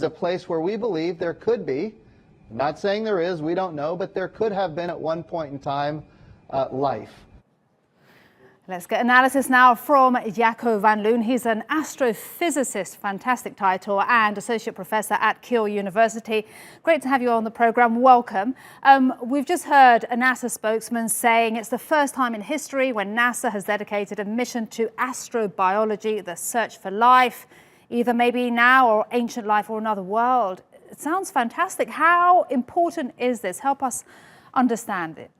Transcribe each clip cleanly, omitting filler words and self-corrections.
a place where we believe there could be, I'm not saying there is, we don't know, but there could have been at one point in time life. Let's get analysis now from Jacco van Loon. He's an astrophysicist, fantastic title, and associate professor at Keele University. Great to have you on the program. Welcome. We've just heard a NASA spokesman saying it's the first time in history when NASA has dedicated a mission to astrobiology, the search for life, either maybe now or ancient life or another world. It sounds fantastic. How important is this? Help us understand it.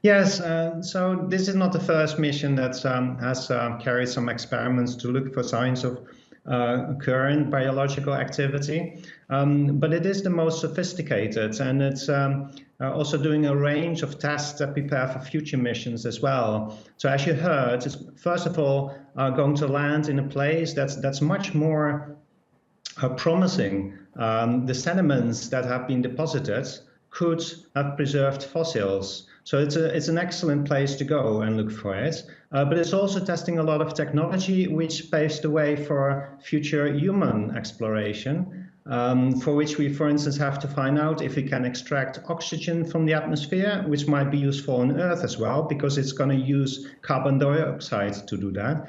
Yes, so this is not the first mission that has carried some experiments to look for signs of current biological activity, but it is the most sophisticated, and it's also doing a range of tests that prepare for future missions as well. So as you heard, it's first of all going to land in a place that's much more promising. The sediments that have been deposited could have preserved fossils. So it's an excellent place to go and look for it. But it's also testing a lot of technology which paves the way for future human exploration, for which we, for instance, have to find out if we can extract oxygen from the atmosphere, which might be useful on Earth as well, because it's going to use carbon dioxide to do that.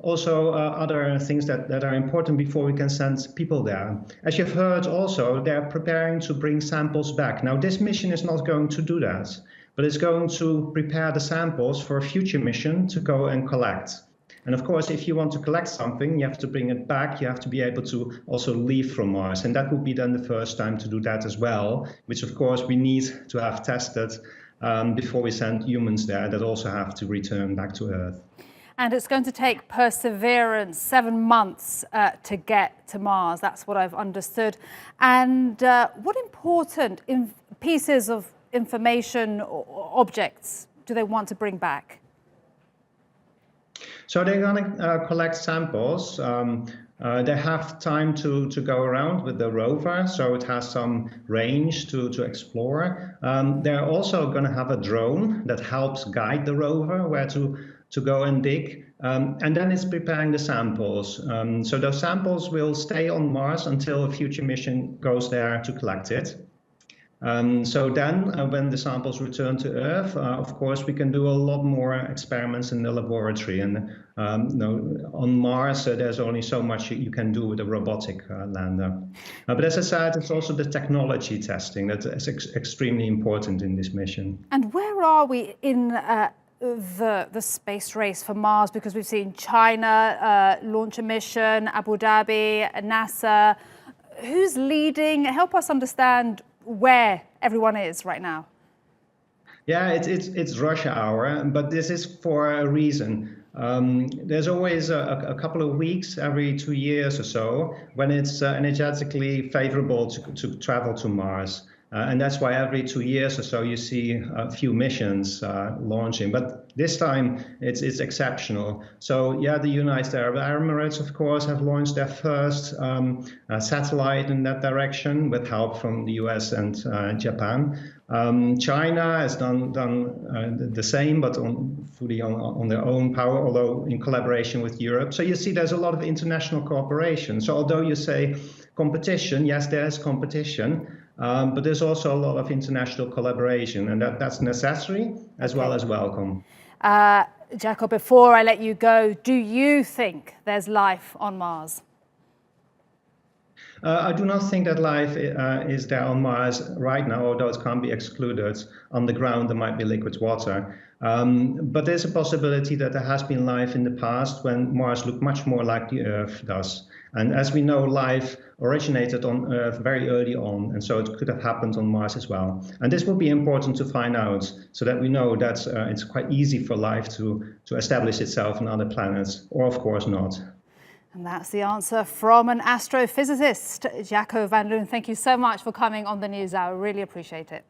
Also other things that are important before we can send people there. As you've heard also, they're preparing to bring samples back. Now, this mission is not going to do that, but it's going to prepare the samples for a future mission to go and collect. And of course, if you want to collect something, you have to bring it back. You have to be able to also leave from Mars. And that would be then the first time to do that as well, which of course we need to have tested before we send humans there that also have to return back to Earth. And it's going to take perseverance, 7 months to get to Mars. That's what I've understood. And what important pieces of information or objects do they want to bring back? So they're going to collect samples. They have time to go around with the rover, so it has some range to explore. They're also going to have a drone that helps guide the rover where to go and dig. And then it's preparing the samples. So those samples will stay on Mars until a future mission goes there to collect it. So then when the samples return to Earth, of course, we can do a lot more experiments in the laboratory. And on Mars, there's only so much you can do with a robotic lander. But as I said, it's also the technology testing that is extremely important in this mission. And where are we in the space race for Mars? Because we've seen China launch a mission, Abu Dhabi, NASA. Who's leading? Help us understand where everyone is right now. Yeah, it's rush hour, but this is for a reason. There's always a couple of weeks every 2 years or so when it's energetically favorable to travel to Mars. And that's why every 2 years or so you see a few missions launching. But this time it's exceptional. So yeah, the United Arab Emirates, of course, have launched their first satellite in that direction with help from the US and Japan. China has done the same, but fully on their own power, although in collaboration with Europe. So you see there's a lot of international cooperation. So although you say competition, yes, there's competition. But there's also a lot of international collaboration, and that's necessary as well as welcome. Jacco, before I let you go, do you think there's life on Mars? I do not think that life is there on Mars right now, although it can't be excluded. On the ground, there might be liquid water. But there's a possibility that there has been life in the past when Mars looked much more like the Earth does. And as we know, life originated on Earth very early on, and so it could have happened on Mars as well. And this will be important to find out so that we know that it's quite easy for life to establish itself on other planets, or of course not. And that's the answer from an astrophysicist. Jacco van Loon, thank you so much for coming on the News Hour. Really appreciate it.